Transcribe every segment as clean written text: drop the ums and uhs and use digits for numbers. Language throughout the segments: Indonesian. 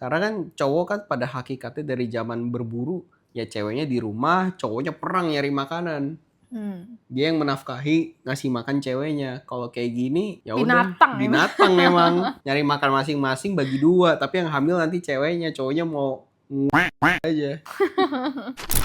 Karena kan cowok kan pada hakikatnya dari zaman berburu, ya ceweknya di rumah, cowoknya perang nyari makanan. Dia yang menafkahi, ngasih makan ceweknya. Kalau kayak gini, ya udah Binatang emang. binatang memang. Nyari makan masing-masing bagi dua, tapi yang hamil nanti ceweknya, cowoknya mau aja.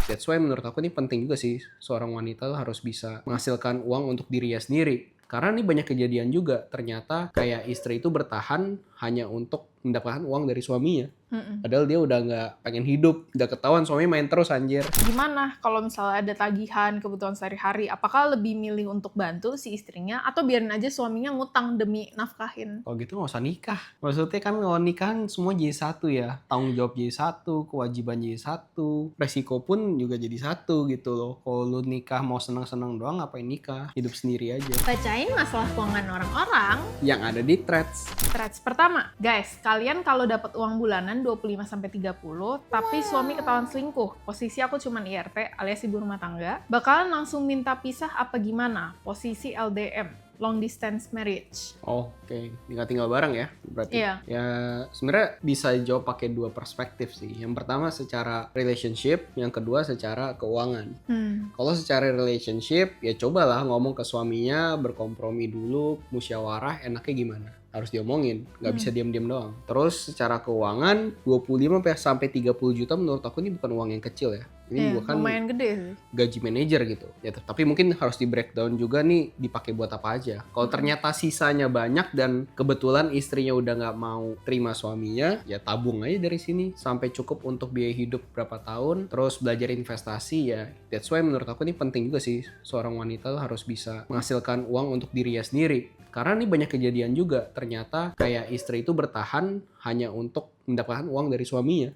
That's why menurut aku ini penting juga sih seorang wanita tuh harus bisa menghasilkan uang untuk dirinya sendiri. Karena ini banyak kejadian juga, ternyata kayak istri itu bertahan hanya untuk mendapatkan uang dari suaminya. Padahal dia udah nggak pengen hidup, udah ketahuan suaminya main terus anjir. Gimana kalau misalnya ada tagihan kebutuhan sehari-hari, apakah lebih milih untuk bantu si istrinya atau biarin aja suaminya ngutang demi nafkahin? Kalau gitu nggak usah nikah. Maksudnya kan kalau nikah kan semua jadi satu ya. Tanggung jawab jadi satu, kewajiban jadi satu, resiko pun juga jadi satu gitu loh. Kalau lu nikah mau seneng-seneng doang, ngapain nikah? Hidup sendiri aja. Bacain masalah keuangan orang-orang. Yang ada di Threads. Threads pertama, guys, kalian kalau dapat uang bulanan 25-30, tapi suami ketahuan selingkuh, posisi aku cuman IRT alias ibu rumah tangga, bakalan langsung minta pisah apa gimana? Posisi LDM, long distance marriage. Oke, tinggal bareng ya berarti. Iya. Ya sebenarnya bisa jawab pakai dua perspektif sih. Yang pertama secara relationship, yang kedua secara keuangan. Kalau secara relationship, ya cobalah ngomong ke suaminya, berkompromi dulu, musyawarah, enaknya gimana? Harus diomongin, nggak bisa diam-diam doang. Terus secara keuangan, 25-30 juta menurut aku ini bukan uang yang kecil ya. Ini bukan lumayan gede sih. gaji manajer gitu. Ya, tapi mungkin harus di breakdown juga nih dipakai buat apa aja. Kalau ternyata sisanya banyak dan kebetulan istrinya udah nggak mau terima suaminya, ya tabung aja dari sini sampai cukup untuk biaya hidup berapa tahun. Terus belajar investasi ya. That's why menurut aku ini penting juga sih seorang wanita harus bisa menghasilkan uang untuk dirinya sendiri. Karena ini banyak kejadian juga, ternyata kayak istri itu bertahan hanya untuk mendapatkan uang dari suaminya.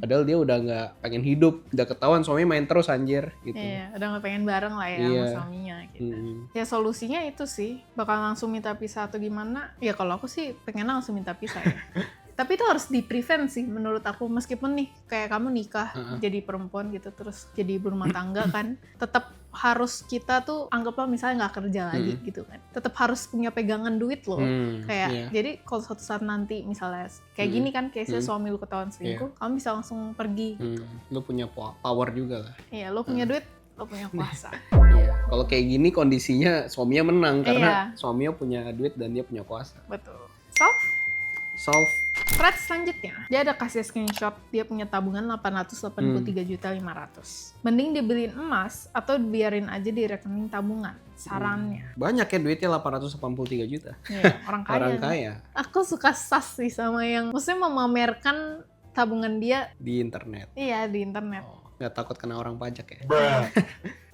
Padahal dia udah nggak pengen hidup, udah ketahuan suaminya main terus anjir gitu. Iya, udah nggak pengen bareng lah ya sama suaminya gitu. Ya solusinya itu sih, bakal langsung minta pisah atau gimana? Ya kalau aku sih pengen langsung minta pisah ya. Tapi itu harus di-prevent sih menurut aku, meskipun nih kayak kamu nikah jadi perempuan gitu terus jadi ibu rumah tangga kan, tetap harus kita tuh anggaplah misalnya nggak kerja lagi gitu kan, tetap harus punya pegangan duit loh. Kayak jadi kalau suatu saat nanti misalnya kayak gini kan case-nya suami lu ketahuan selingkuh, kamu bisa langsung pergi gitu. Lu punya power juga lah. Iya, lu punya duit, lu punya kuasa. Iya, kalau kayak gini kondisinya suaminya menang karena suaminya punya duit dan dia punya kuasa. Betul. Solve. Threads selanjutnya, dia ada kasih screenshot dia punya tabungan 883.500.000. Mending dibeliin emas atau biarin aja di rekening tabungan. Sarannya. Banyak ya duitnya 883 juta. Iya, orang kaya. Orang kaya. Aku suka sas sih sama yang maksudnya memamerkan tabungan dia di internet. Iya, di internet. Nggak takut kena orang pajak ya?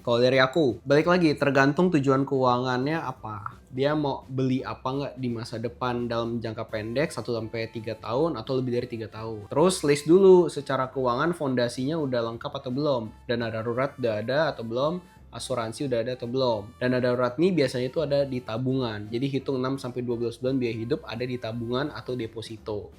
Kalau dari aku, balik lagi tergantung tujuan keuangannya apa. Dia mau beli apa nggak di masa depan dalam jangka pendek 1-3 tahun atau lebih dari 3 tahun. Terus list dulu secara keuangan fondasinya udah lengkap atau belum. Dana darurat udah ada atau belum. Asuransi udah ada atau belum. Dana darurat nih biasanya itu ada di tabungan. Jadi hitung 6-12 bulan biaya hidup ada di tabungan atau deposito.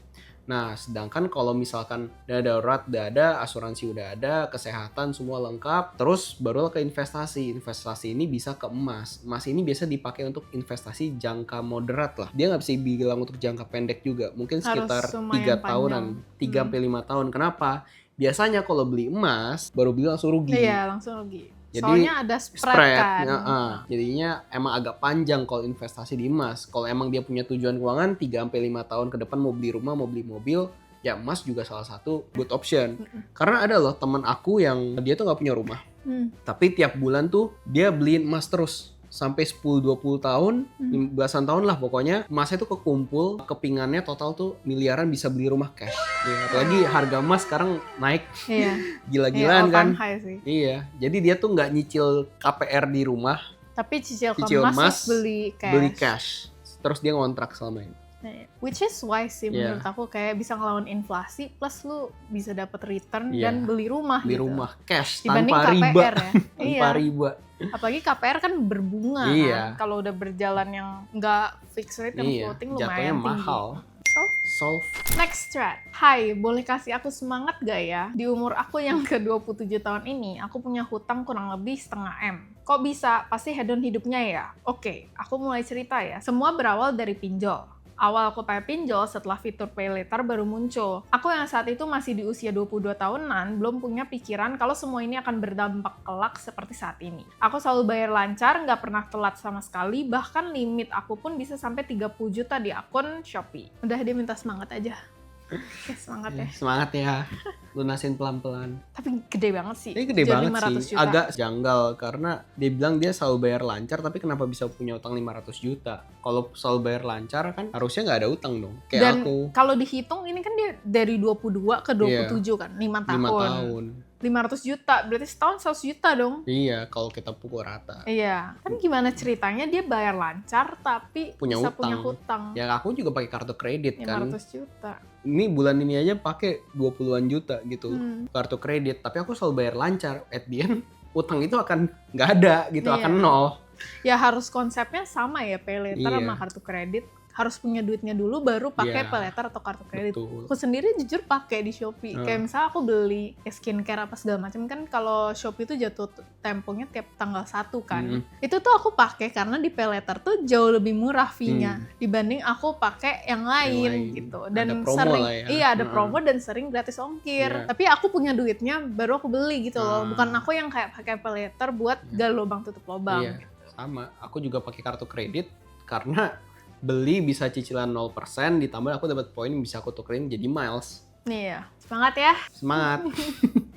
Nah, sedangkan kalau misalkan dana darurat udah ada, asuransi udah ada, kesehatan semua lengkap, terus barulah ke investasi. Investasi ini bisa ke emas. Emas ini biasa dipakai untuk investasi jangka moderat lah. Dia nggak bisa bilang untuk jangka pendek juga. Mungkin sekitar 3 tahunan, 3-5 tahun. Kenapa? Biasanya kalau beli emas, baru beli langsung rugi. Iya, langsung rugi. Jadi, soalnya ada spread kan. Jadinya emang agak panjang kalau investasi di emas. Kalau emang dia punya tujuan keuangan 3-5 tahun ke depan mau beli rumah, mau beli mobil, ya emas juga salah satu good option. Karena ada loh teman aku yang dia tuh nggak punya rumah. Tapi tiap bulan tuh dia beliin emas terus. Sampai 10-20 tahun, belasan tahun lah pokoknya, emasnya tuh kekumpul, kepingannya total tuh miliaran bisa beli rumah cash. Ya, apalagi harga emas sekarang naik gila-gilaan kan. Sih. Iya, jadi dia tuh nggak nyicil KPR di rumah, tapi cicil emas beli cash. Terus dia ngontrak selama ini. Which is wise sih menurut aku, kayak bisa ngelawan inflasi plus lu bisa dapat return dan beli rumah rumah cash dibanding tanpa KPR riba. ya. Tanpa riba. Apalagi KPR kan berbunga kan. Kalau udah berjalan yang nggak fixed rate yang floating lumayan tinggi. Mahal. Solve. Next thread. Hai, boleh kasih aku semangat gak ya? Di umur aku yang ke-27 tahun ini, aku punya hutang kurang lebih 0,5 M. Kok bisa? Pasti hedon hidupnya ya? Oke, aku mulai cerita ya. Semua berawal dari pinjol. Awal aku pakai pinjol setelah fitur pay later baru muncul. Aku yang saat itu masih di usia 22 tahunan, belum punya pikiran kalau semua ini akan berdampak kelak seperti saat ini. Aku selalu bayar lancar, nggak pernah telat sama sekali, bahkan limit aku pun bisa sampai 30 juta di akun Shopee. Udah, dia minta semangat aja. Oke, semangat ya. Semangat ya, lunasin pelan-pelan. Tapi gede banget sih. Ini gede banget 500 sih, juta. agak janggal karena dia bilang dia selalu bayar lancar, tapi kenapa bisa punya utang 500 juta? Kalau selalu bayar lancar kan harusnya nggak ada utang dong, kayak Dan aku. kalau dihitung ini kan dia dari 22 ke 27 kan, 5 tahun. 5 tahun. 500 juta, berarti setahun 100 juta dong. Iya, kalau kita pukul rata. Iya, kan gimana ceritanya dia bayar lancar tapi Punya bisa utang. punya hutang. Ya aku juga pakai kartu kredit kan. 500 juta. Ini bulan ini aja pakai 20-an juta gitu Hmm. kartu kredit, tapi aku selalu bayar lancar. At the end, utang itu akan nggak ada gitu, Iya. akan nol. Ya harus konsepnya sama ya, pay later Iya. sama kartu kredit. Harus punya duitnya dulu baru pakai Iya. pay later atau kartu kredit. Betul. Aku sendiri jujur pakai di Shopee. Hmm. Kayak misalnya aku beli skincare apa segala macam kan, kalau Shopee itu jatuh temponya tiap tanggal 1 kan. Itu tuh aku pakai karena di pay later tuh jauh lebih murah fee-nya dibanding aku pakai yang lain gitu. Dan Ada promo sering lah ya. iya ada promo dan sering gratis ongkir. Iya. Tapi aku punya duitnya baru aku beli gitu loh. Ah. Bukan aku yang kayak pakai pay later buat gal lubang tutup lubang. Iya, sama. Aku juga pakai kartu kredit karena beli bisa cicilan 0%, ditambah aku dapat poin bisa aku tukerin jadi miles. Iya, semangat ya. Semangat.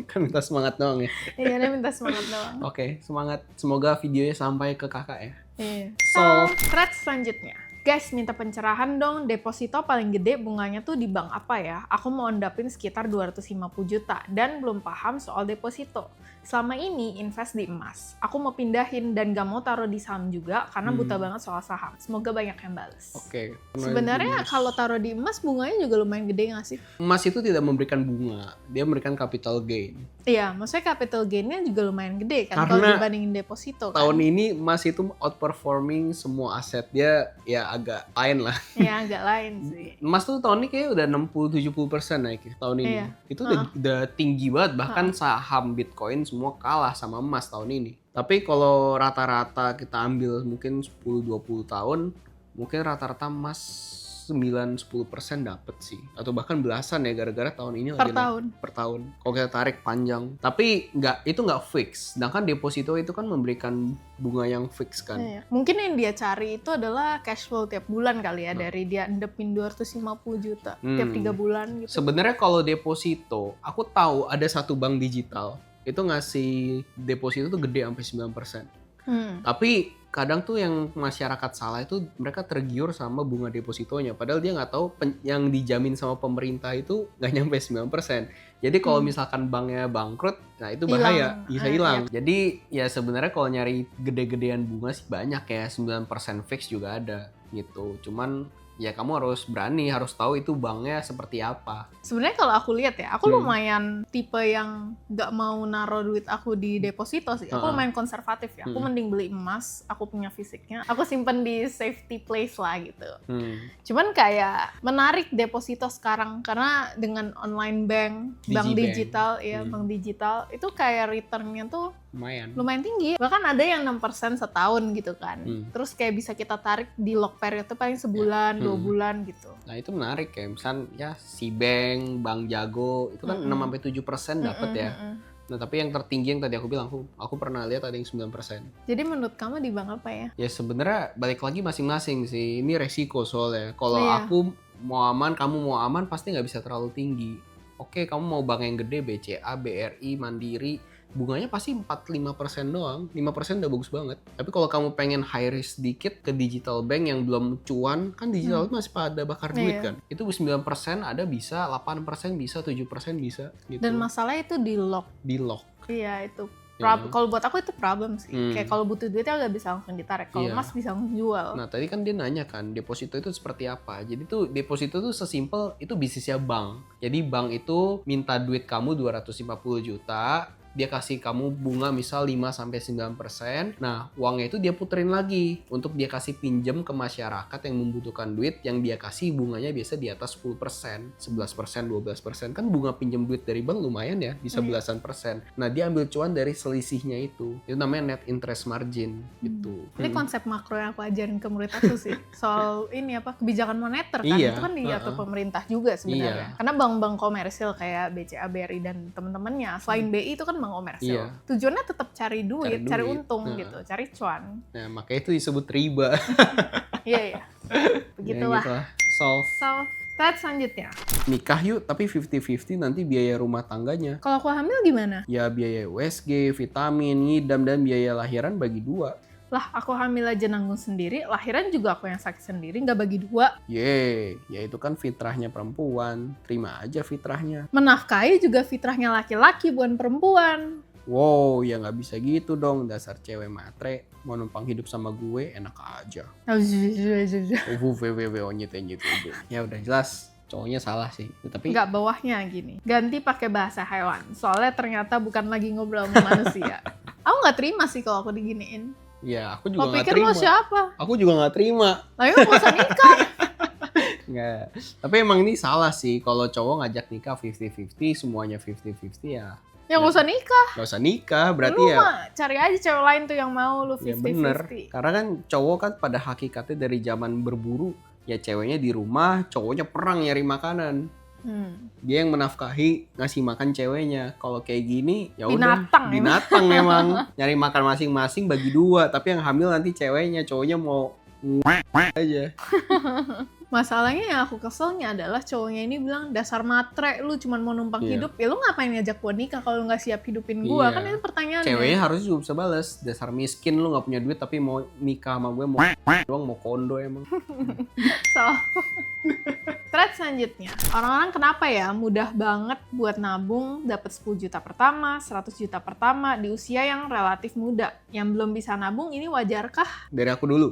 Kan minta semangat doang ya. Iya, dia minta semangat doang. Oke, semangat. Semoga videonya sampai ke kakak ya. Iya. So, Thread selanjutnya. Guys, minta pencerahan dong, deposito paling gede bunganya tuh di bank apa ya? Aku mau endapin sekitar 250 juta dan belum paham soal deposito. Selama ini invest di emas. Aku mau pindahin dan gak mau taruh di saham juga karena buta banget soal saham. Semoga banyak yang bales. oke. Sebenarnya kalau taruh di emas bunganya juga lumayan gede nggak sih? emas itu tidak memberikan bunga, dia memberikan capital gain. Iya, maksudnya capital gain-nya juga lumayan gede kan kalau Karena dibandingin deposito kan. Tahun ini emas itu outperforming semua aset, dia ya agak lain lah. Iya, agak lain sih. Emas tuh tahun ini kayaknya udah 60-70% naik tahun ini. Iya. Itu udah tinggi banget, bahkan saham Bitcoin semua kalah sama emas tahun ini. Tapi kalau rata-rata kita ambil mungkin 10-20 tahun, mungkin rata-rata emas 9-10% dapet sih. Atau bahkan belasan ya, gara-gara tahun ini Per lagi naik. tahun. Per tahun. Kalau kita tarik panjang. Tapi itu nggak fix. Sedangkan deposito itu kan memberikan bunga yang fix kan. Iya. Mungkin yang dia cari itu adalah cash flow tiap bulan kali ya, dari dia endepin 250 juta tiap 3 bulan gitu. Sebenarnya kalau deposito, aku tahu ada satu bank digital itu ngasih deposito tuh gede sampai 9%. Tapi kadang tuh yang masyarakat salah itu mereka tergiur sama bunga depositonya. Padahal dia nggak tahu yang dijamin sama pemerintah itu nggak nyampe 9%. Jadi kalau misalkan banknya bangkrut, nah itu bahaya, bisa hilang. Jadi ya sebenarnya kalau nyari gede-gedean bunga sih banyak ya, 9% fix juga ada gitu. Cuman ya kamu harus berani, harus tahu itu banknya seperti apa. Sebenarnya kalau aku lihat ya, aku lumayan tipe yang nggak mau naruh duit aku di deposito sih. Aku lumayan konservatif ya. Aku mending beli emas, aku punya fisiknya, aku simpen di safety place lah gitu. Cuman kayak menarik deposito sekarang karena dengan online bank digital ya, bank digital itu kayak returnnya tuh lumayan tinggi. Bahkan ada yang 6% setahun gitu kan. Terus kayak bisa kita tarik di lock period itu paling sebulan, 2 bulan gitu. Nah itu menarik kayak misalnya ya si Bank Jago itu kan 6-7% dapat ya. Nah tapi yang tertinggi yang tadi aku bilang, aku pernah lihat ada yang 9%. Jadi menurut kamu di bank apa ya? Ya sebenarnya balik lagi masing-masing sih. Ini resiko soalnya. Kalau aku mau aman, kamu mau aman, pasti nggak bisa terlalu tinggi. Oke, kamu mau bank yang gede, BCA, BRI, Mandiri, bunganya pasti 4-5% doang. 5% udah bagus banget. Tapi kalau kamu pengen high risk dikit ke digital bank yang belum cuan, kan digital masih pada bakar duit kan. Itu 9% ada bisa, 8% bisa, 7% bisa gitu. Dan masalah itu di lock. Di lock. Iya, itu kalau buat aku itu problem sih. Kayak kalau butuh duitnya nggak bisa langsung ditarik. Kalau emas bisa langsung jual. Nah tadi kan dia nanya kan deposito itu seperti apa. Jadi tuh deposito tuh sesimpel itu bisnisnya bank. Jadi bank itu minta duit kamu 250 juta. dia kasih kamu bunga misal 5-9%. Nah, uangnya itu dia puterin lagi untuk dia kasih pinjam ke masyarakat yang membutuhkan duit, yang dia kasih bunganya biasa di atas 10%, 11%, 12%. Kan bunga pinjam duit dari bank lumayan ya, bisa belasan persen. Nah, dia ambil cuan dari selisihnya itu. Itu namanya net interest margin gitu. Ini konsep makro yang aku ajarin ke murid aku sih. Soal ini apa, kebijakan moneter kan. Iya. Itu kan diatur pemerintah juga sebenarnya. Iya. Karena bank-bank komersil kayak BCA, BRI dan teman-temannya, selain BI itu kan bank komersil. Iya. Tujuannya tetap cari duit, cari untung Nah. gitu, cari cuan. Nah, makanya itu disebut riba. Iya. Begitulah. Ya, Solve. So, slide selanjutnya. Nikah yuk, tapi 50-50 nanti biaya rumah tangganya. Kalau aku hamil gimana? Ya biaya USG, vitamin, ngidam, dan biaya lahiran bagi 2. Lah, aku hamil aja nanggung sendiri, lahiran juga aku yang sakit sendiri, nggak bagi 2. Yeay, ya itu kan fitrahnya perempuan. Terima aja fitrahnya. Menafkahi juga fitrahnya laki-laki, bukan perempuan. Wow, ya nggak bisa gitu dong. Dasar cewek matre. Mau numpang hidup sama gue, enak aja. Ya udah jelas, cowoknya salah sih. Tapi Nggak bawahnya gini. Ganti pakai bahasa hewan. Soalnya ternyata bukan lagi ngobrol sama manusia. Aku nggak terima sih kalau aku diginiin. ya aku juga Kau nggak pikir terima. lo siapa? Aku juga nggak terima. Lah, nggak usah nikah. Nggak. Tapi emang ini salah sih. Kalau cowok ngajak nikah 50-50, semuanya 50-50 ya. Ya nggak usah nikah. Nggak usah nikah, berarti Lu ya. mah cari aja cewek lain tuh yang mau lu 50-50. Ya bener. Karena kan cowok kan pada hakikatnya dari zaman berburu, ya ceweknya di rumah, cowoknya perang nyari makanan. Dia yang menafkahi, ngasih makan ceweknya. Kalau kayak gini, ya udah binatang memang. Nyari makan masing-masing bagi 2, tapi yang hamil nanti ceweknya, cowoknya mau aja. Masalahnya yang aku keselnya adalah cowoknya ini bilang dasar matre, lu cuma mau numpang hidup, ya lu ngapain ngajak gua nikah kalau lu nggak siap hidupin gua? Kan itu pertanyaannya. Ceweknya harusnya juga bisa balas, dasar miskin lu nggak punya duit tapi mau nikah sama gue, mau doang, mau kondo emang. So, thread selanjutnya, orang-orang kenapa ya mudah banget buat nabung dapat 10 juta pertama, 100 juta pertama di usia yang relatif muda, yang belum bisa nabung, ini wajarkah? Dari aku dulu.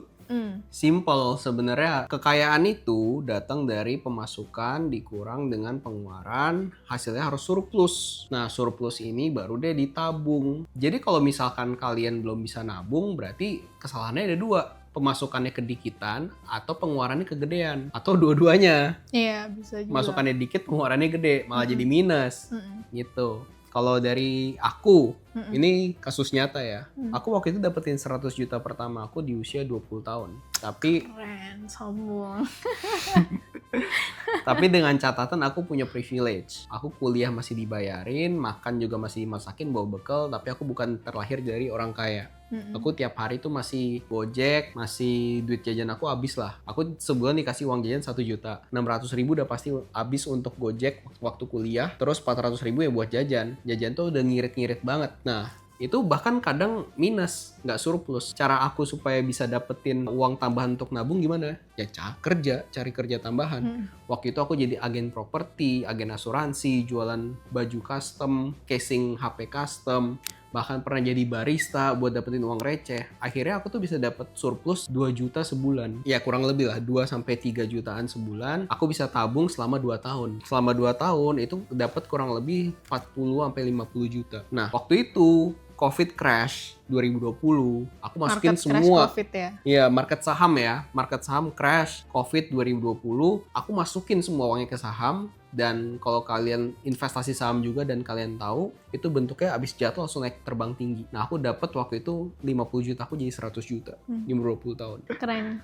Simple sebenarnya, kekayaan itu datang dari pemasukan dikurang dengan pengeluaran, hasilnya harus surplus. Nah, surplus ini baru deh ditabung. Jadi kalau misalkan kalian belum bisa nabung, berarti kesalahannya ada 2. Pemasukannya kedikitan atau pengeluarannya kegedean, atau dua-duanya. Iya, bisa juga. Masukannya dikit, pengeluarannya gede, malah jadi minus. Gitu. Kalau dari aku, ini kasus nyata ya. Aku waktu itu dapetin 100 juta pertama aku di usia 20 tahun. Tapi keren, sombong. Tapi dengan catatan aku punya privilege. Aku kuliah masih dibayarin, makan juga masih dimasakin, bawa bekal, tapi aku bukan terlahir dari orang kaya. Aku tiap hari tuh masih gojek, masih duit jajan aku habis lah. Aku sebulan dikasih uang jajan 1 juta. 600.000 udah pasti habis untuk gojek waktu kuliah. Terus 400.000 ya buat jajan. Jajan tuh udah ngirit-ngirit banget. Nah, itu bahkan kadang minus, nggak surplus. Cara aku supaya bisa dapetin uang tambahan untuk nabung gimana? Ya cari kerja tambahan. Waktu itu aku jadi agen properti, agen asuransi, jualan baju custom, casing HP custom, bahkan pernah jadi barista buat dapetin uang receh. Akhirnya aku tuh bisa dapet surplus 2 juta sebulan. Ya kurang lebih lah 2-3 jutaan sebulan. Aku bisa tabung selama 2 tahun. Selama 2 tahun itu dapat kurang lebih 40-50 juta. Nah, waktu itu COVID crash 2020, aku masukin market semua. Crash COVID ya? Iya, market saham crash COVID 2020. Aku masukin semua uangnya ke saham. Dan kalau kalian investasi saham juga dan kalian tahu, itu bentuknya abis jatuh langsung naik terbang tinggi. Nah, aku dapat waktu itu 50 juta, aku jadi 100 juta di 20 tahun. Keren.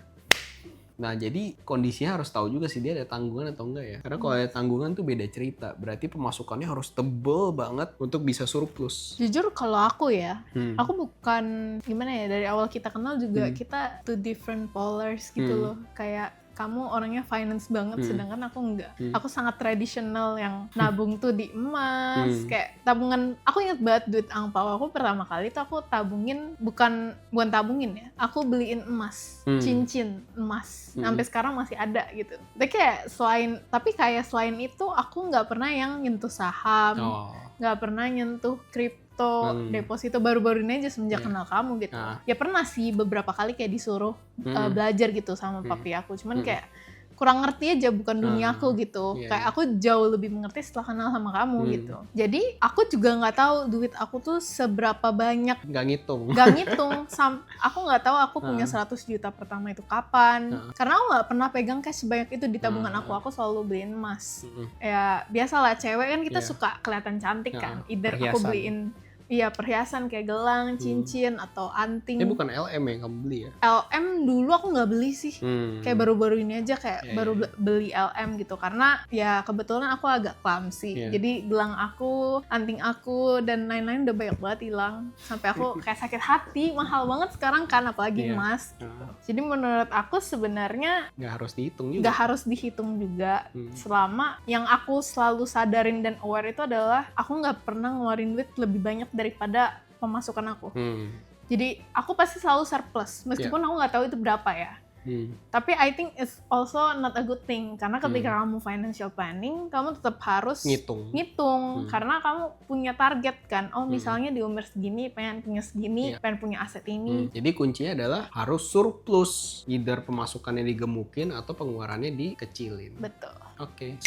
Nah, jadi kondisinya harus tahu juga sih dia ada tanggungan atau enggak ya. Karena kalau ada tanggungan tuh beda cerita. Berarti pemasukannya harus tebel banget untuk bisa surplus. Jujur kalau aku ya, aku bukan gimana ya, dari awal kita kenal juga kita two different polars gitu loh. Kayak kamu orangnya finance banget, sedangkan aku enggak. Aku sangat tradisional yang nabung tuh di emas, kayak tabungan. Aku inget banget duit angpau aku pertama kali tuh aku tabungin, bukan tabungin ya. Aku beliin emas, cincin emas. Sampai sekarang masih ada gitu. Tapi kayak selain itu aku nggak pernah yang nyentuh saham, nggak pernah nyentuh kripto. Deposito baru-baru ini aja semenjak kenal kamu gitu. Ya pernah sih beberapa kali kayak disuruh belajar gitu sama papi aku. Cuman kayak kurang ngerti aja, bukan duniaku gitu. Iya, Kayak iya. aku jauh lebih mengerti setelah kenal sama kamu gitu. Jadi aku juga nggak tahu duit aku tuh seberapa banyak. Nggak ngitung. Gak ngitung, aku nggak tahu aku punya 100 juta pertama itu kapan. Karena aku nggak pernah pegang cash sebanyak itu di tabungan aku selalu beliin emas. Ya biasalah cewek kan kita suka kelihatan cantik kan. Either aku beliin perhiasan kayak gelang, cincin, atau anting. Ini bukan LM yang kamu beli ya? LM dulu aku nggak beli sih. Kayak baru-baru ini aja kayak baru beli LM gitu. Karena ya kebetulan aku agak clumsy. Jadi gelang aku, anting aku, dan lain-lain udah banyak banget hilang. Sampai aku kayak sakit hati, mahal banget sekarang kan, apalagi emas. Jadi menurut aku sebenarnya nggak harus dihitung juga. Nggak harus dihitung juga. Selama yang aku selalu sadarin dan aware itu adalah aku nggak pernah ngeluarin duit lebih banyak daripada pemasukan aku. Jadi aku pasti selalu surplus, meskipun aku nggak tahu itu berapa ya. Tapi I think it's also not a good thing, karena ketika kamu financial planning, kamu tetap harus ngitung karena kamu punya target kan. Oh misalnya di umur segini pengen punya segini, pengen punya aset ini. Jadi kuncinya adalah harus surplus, either pemasukannya digemukin atau pengeluarannya dikecilin. Betul. Oke.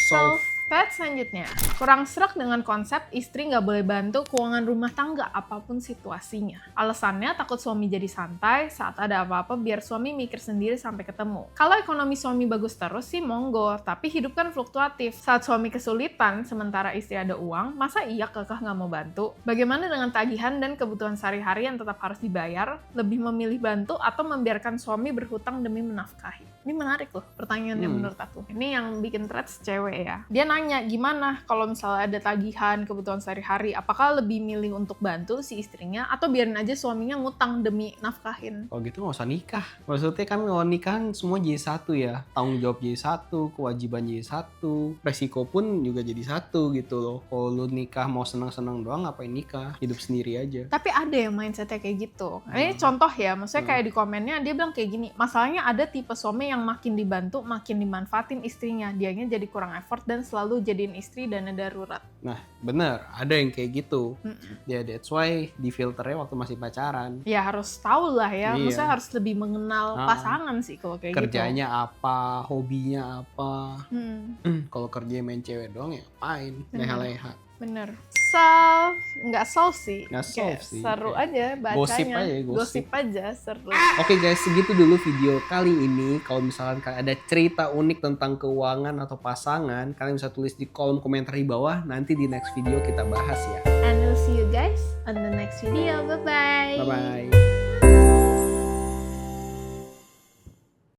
Fact selanjutnya, kurang serak dengan konsep istri nggak boleh bantu keuangan rumah tangga apapun situasinya. Alasannya takut suami jadi santai saat ada apa-apa biar suami mikir sendiri sampai ketemu. Kalau ekonomi suami bagus terus sih monggo, tapi hidup kan fluktuatif. Saat suami kesulitan sementara istri ada uang, masa iya kekeh nggak mau bantu? Bagaimana dengan tagihan dan kebutuhan sehari-hari yang tetap harus dibayar? Lebih memilih bantu atau membiarkan suami berhutang demi menafkahi? Ini menarik loh pertanyaannya menurut aku. Ini yang bikin threads cewek ya. Dia nanya gimana kalau misalnya ada tagihan kebutuhan sehari-hari, apakah lebih milih untuk bantu si istrinya atau biarin aja suaminya ngutang demi nafkahin? Kalau gitu nggak usah nikah. Maksudnya kan kalau nikah semua jadi satu ya. Tanggung jawab jadi satu, kewajiban jadi satu, resiko pun juga jadi satu gitu loh. Kalau lu nikah mau senang-senang doang ngapain nikah? Hidup sendiri aja. Tapi ada yang mindsetnya kayak gitu. Ini contoh ya, maksudnya kayak di komennya dia bilang kayak gini, masalahnya ada tipe suami yang makin dibantu, makin dimanfaatin istrinya. Dianya jadi kurang effort dan selalu jadiin istri dana darurat. Nah, bener. Ada yang kayak gitu. Ya, that's why di filternya waktu masih pacaran. Ya harus tahu lah ya. Maksudnya harus lebih mengenal pasangan sih kalau kayak kerjanya gitu. apa, hobinya apa. Kalau kerja main cewek doang ya ngapain? Leha-leha. Bener. Nggak solve sih. Seru aja bacanya. Gosip aja, seru. Oke guys, segitu dulu video kali ini. Kalau misalkan kalian ada cerita unik tentang keuangan atau pasangan, kalian bisa tulis di kolom komentar di bawah. Nanti di next video kita bahas ya. And we'll see you guys on the next video. Bye-bye. Bye-bye.